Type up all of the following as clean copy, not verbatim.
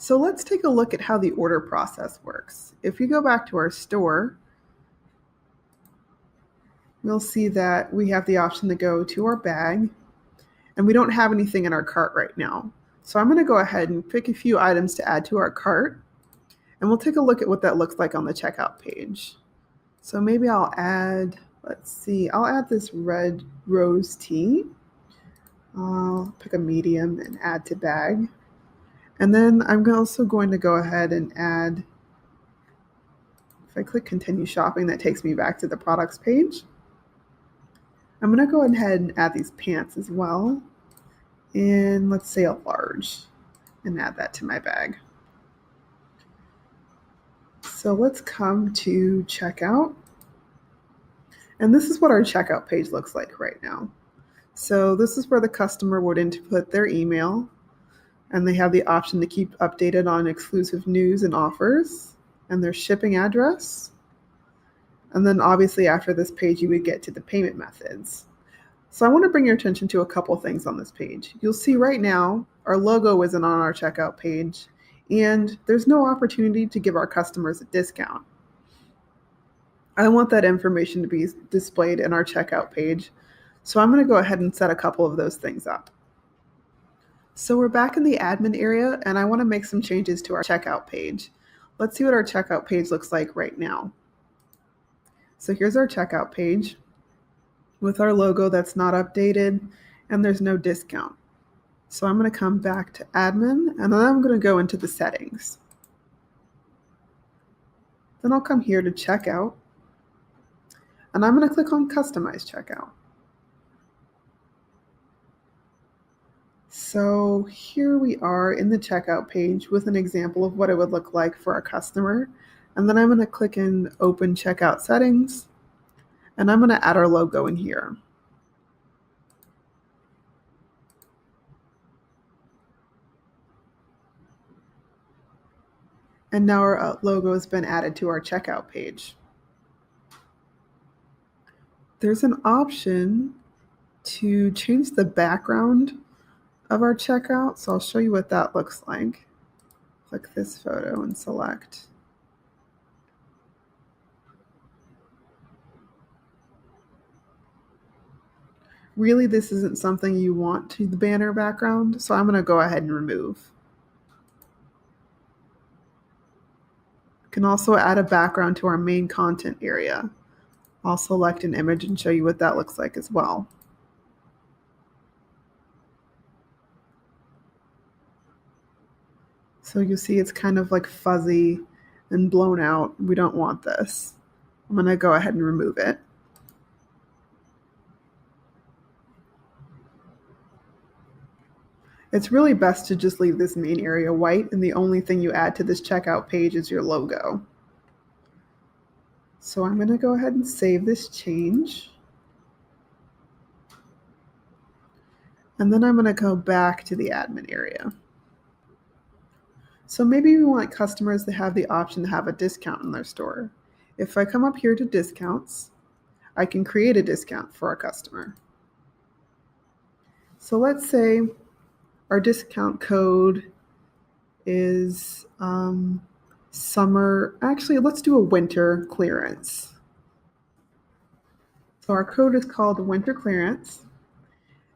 So let's take a look at how the order process works. If we go back to our store, we'll see that we have the option to go to our bag, and we don't have anything in our cart right now. So I'm going to go ahead and pick a few items to add to our cart, and we'll take a look at what that looks like on the checkout page. So maybe I'll add, I'll add this red rose tea. I'll pick a medium and add to bag. And then I'm also going to go ahead and add, if I click continue shopping, that takes me back to the products page. I'm going to go ahead and add these pants as well. And let's say a large, and add that to my bag. So let's come to checkout. And this is what our checkout page looks like right now. So this is where the customer would input their email, and they have the option to keep updated on exclusive news and offers and their shipping address. And then obviously after this page, you would get to the payment methods. So I want to bring your attention to a couple things on this page. You'll see right now, our logo isn't on our checkout page, and there's no opportunity to give our customers a discount. I want that information to be displayed in our checkout page. So I'm going to go ahead and set a couple of those things up. So we're back in the admin area, and I want to make some changes to our checkout page. Let's see what our checkout page looks like right now. So here's our checkout page with our logo that's not updated, and there's no discount. So I'm going to come back to admin, and then I'm going to go into the settings. Then I'll come here to checkout, and I'm going to click on customize checkout. So here we are in the checkout page with an example of what it would look like for our customer. And then I'm going to click in open checkout settings, and I'm going to add our logo in here. And now our logo has been added to our checkout page. There's an option to change the background of our checkout. So I'll show you what that looks like. Click this photo and select. Really, this isn't something you want to the banner background, so I'm going to go ahead and remove. You can also add a background to our main content area. I'll select an image and show you what that looks like as well. So you see it's kind of like fuzzy and blown out. We don't want this. I'm going to go ahead and remove it. It's really best to just leave this main area white, and the only thing you add to this checkout page is your logo. So I'm going to go ahead and save this change. And then I'm going to go back to the admin area. So maybe we want customers to have the option to have a discount in their store. If I come up here to discounts, I can create a discount for a customer. So let's say our discount code is summer. Actually, let's do a winter clearance. So our code is called winter clearance,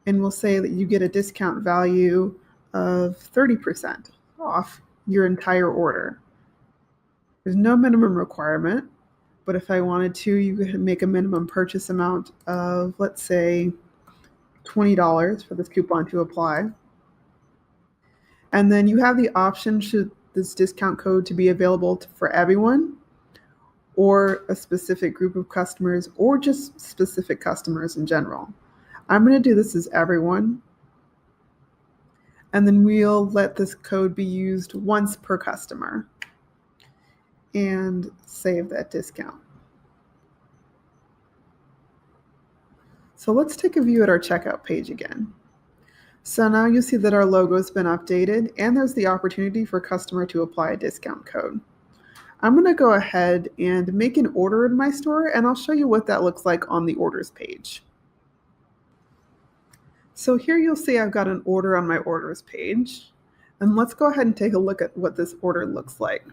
and we'll say that you get a discount value of 30% off your entire order. There's no minimum requirement, but if I wanted to, you could make a minimum purchase amount of, let's say, $20 for this coupon to apply. And then you have the option, should this discount code to be available for everyone, or a specific group of customers, or just specific customers in general. I'm going to do this as everyone. And then we'll let this code be used once per customer and save that discount. So let's take a view at our checkout page again. So now you see that our logo has been updated, and there's the opportunity for a customer to apply a discount code. I'm going to go ahead and make an order in my store, and I'll show you what that looks like on the orders page. So here you'll see I've got an order on my orders page. And let's go ahead and take a look at what this order looks like.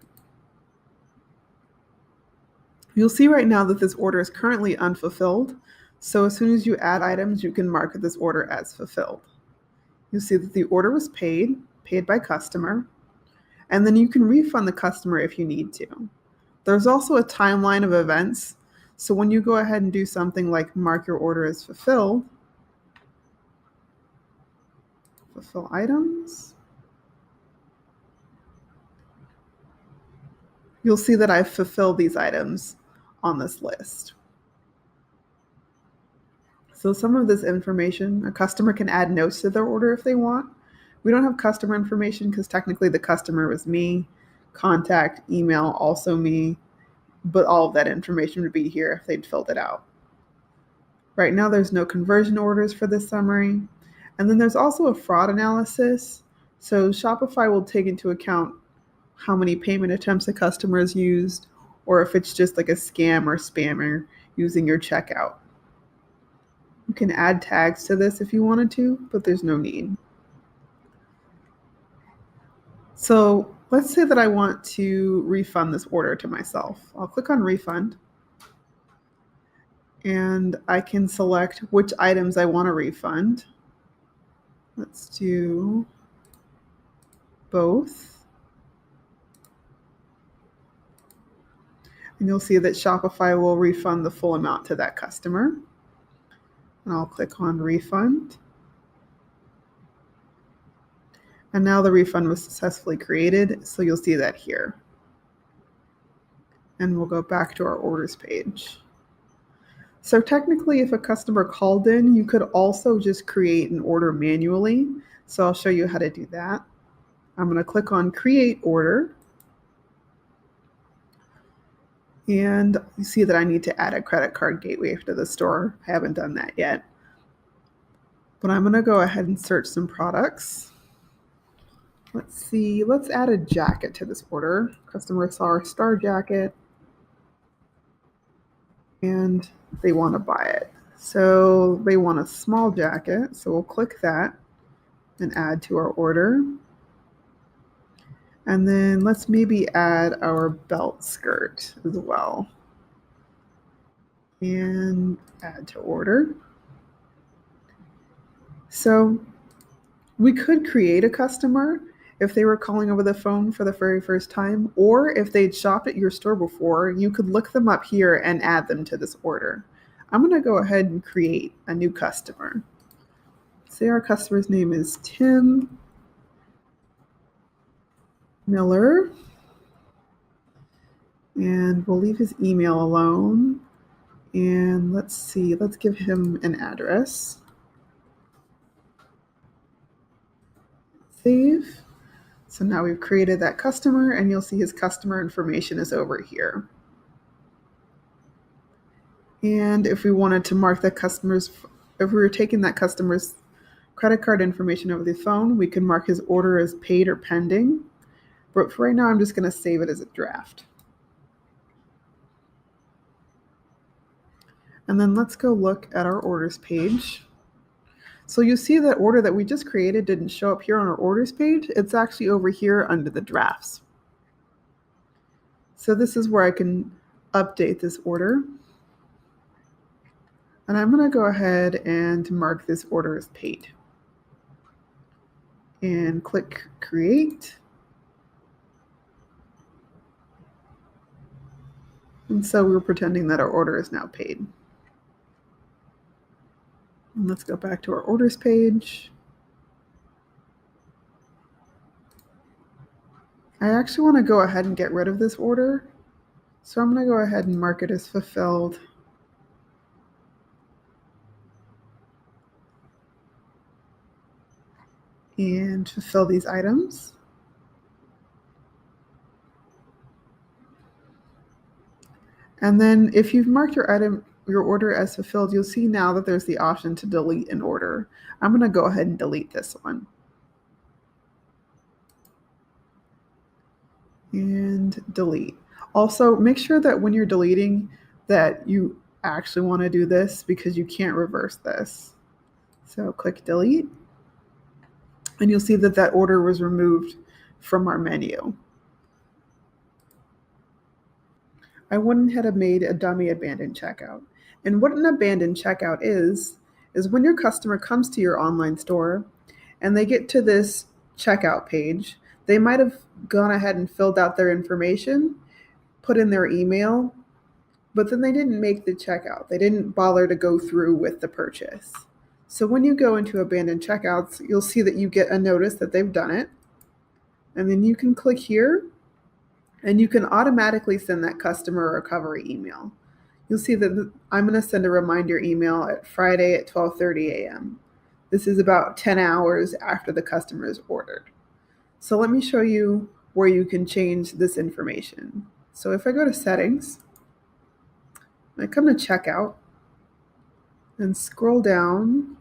You'll see right now that this order is currently unfulfilled. So as soon as you add items, you can mark this order as fulfilled. You'll see that the order was paid by customer, and then you can refund the customer if you need to. There's also a timeline of events. So when you go ahead and do something like mark your order as fulfilled, fulfill items, you'll see that I've fulfilled these items on this list. So some of this information, a customer can add notes to their order if they want. We don't have customer information because technically the customer was me, contact, email, also me, but all of that information would be here if they'd filled it out. Right now there's no conversion orders for this summary. And then there's also a fraud analysis. So Shopify will take into account how many payment attempts a customer has used, or if it's just like a scam or spammer using your checkout. You can add tags to this if you wanted to, but there's no need. So let's say that I want to refund this order to myself. I'll click on refund, and I can select which items I want to refund. Let's do both. And you'll see that Shopify will refund the full amount to that customer. And I'll click on refund. And now the refund was successfully created, so you'll see that here. And we'll go back to our orders page. So technically, if a customer called in, you could also just create an order manually. So I'll show you how to do that. I'm going to click on create order. And you see that I need to add a credit card gateway to the store. I haven't done that yet. But I'm going to go ahead and search some products. Let's see, let's add a jacket to this order. Customer saw our star jacket and they want to buy it. So they want a small jacket. So we'll click that and add to our order. And then let's maybe add our belt skirt as well. And add to order. So we could create a customer if they were calling over the phone for the very first time, or if they'd shopped at your store before, you could look them up here and add them to this order. I'm going to go ahead and create a new customer. Say our customer's name is Tim Miller, and we'll leave his email alone. And let's see, let's give him an address. Save. So now we've created that customer, and you'll see his customer information is over here. And if we wanted to mark that customer's, if we were taking that customer's credit card information over the phone, we can mark his order as paid or pending. But for right now, I'm just going to save it as a draft. And then let's go look at our orders page. So you see that order that we just created didn't show up here on our orders page. It's actually over here under the drafts. So this is where I can update this order. And I'm going to go ahead and mark this order as paid. And click create. And so we're pretending that our order is now paid. And let's go back to our orders page. I actually want to go ahead and get rid of this order. So I'm going to go ahead and mark it as fulfilled. And fulfill these items. And then if you've marked your order as fulfilled, you'll see now that there's the option to delete an order. I'm going to go ahead and delete this one. And delete. Also, make sure that when you're deleting that you actually want to do this, because you can't reverse this. So click delete. And you'll see that that order was removed from our menu. I went ahead and made a dummy abandoned checkout. And what an abandoned checkout is when your customer comes to your online store and they get to this checkout page, they might have gone ahead and filled out their information, put in their email, but then they didn't make the checkout. They didn't bother to go through with the purchase. So when you go into abandoned checkouts, you'll see that you get a notice that they've done it. And then you can click here and you can automatically send that customer a recovery email. You'll see that I'm going to send a reminder email at Friday at 12:30 a.m. This is about 10 hours after the customer is ordered. So let me show you where you can change this information. So if I go to settings, I come to checkout and scroll down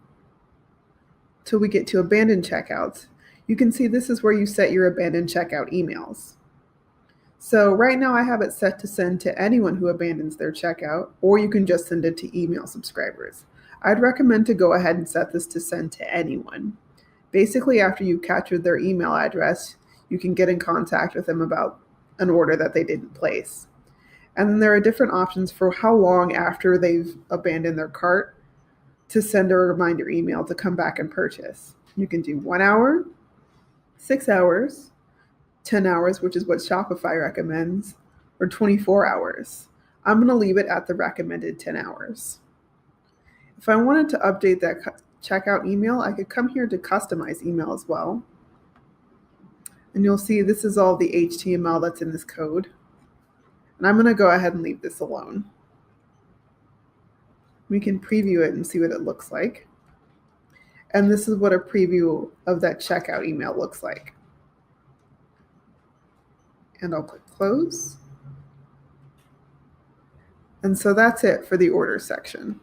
till we get to abandoned checkouts. You can see this is where you set your abandoned checkout emails. So right now I have it set to send to anyone who abandons their checkout, or you can just send it to email subscribers. I'd recommend to go ahead and set this to send to anyone. Basically, after you've captured their email address, you can get in contact with them about an order that they didn't place. And then there are different options for how long after they've abandoned their cart to send a reminder email to come back and purchase. You can do 1 hour, 6 hours, 10 hours, which is what Shopify recommends, or 24 hours. I'm going to leave it at the recommended 10 hours. If I wanted to update that checkout email, I could come here to customize email as well. And you'll see this is all the HTML that's in this code. And I'm going to go ahead and leave this alone. We can preview it and see what it looks like. And this is what a preview of that checkout email looks like. And I'll click close. And so that's it for the order section.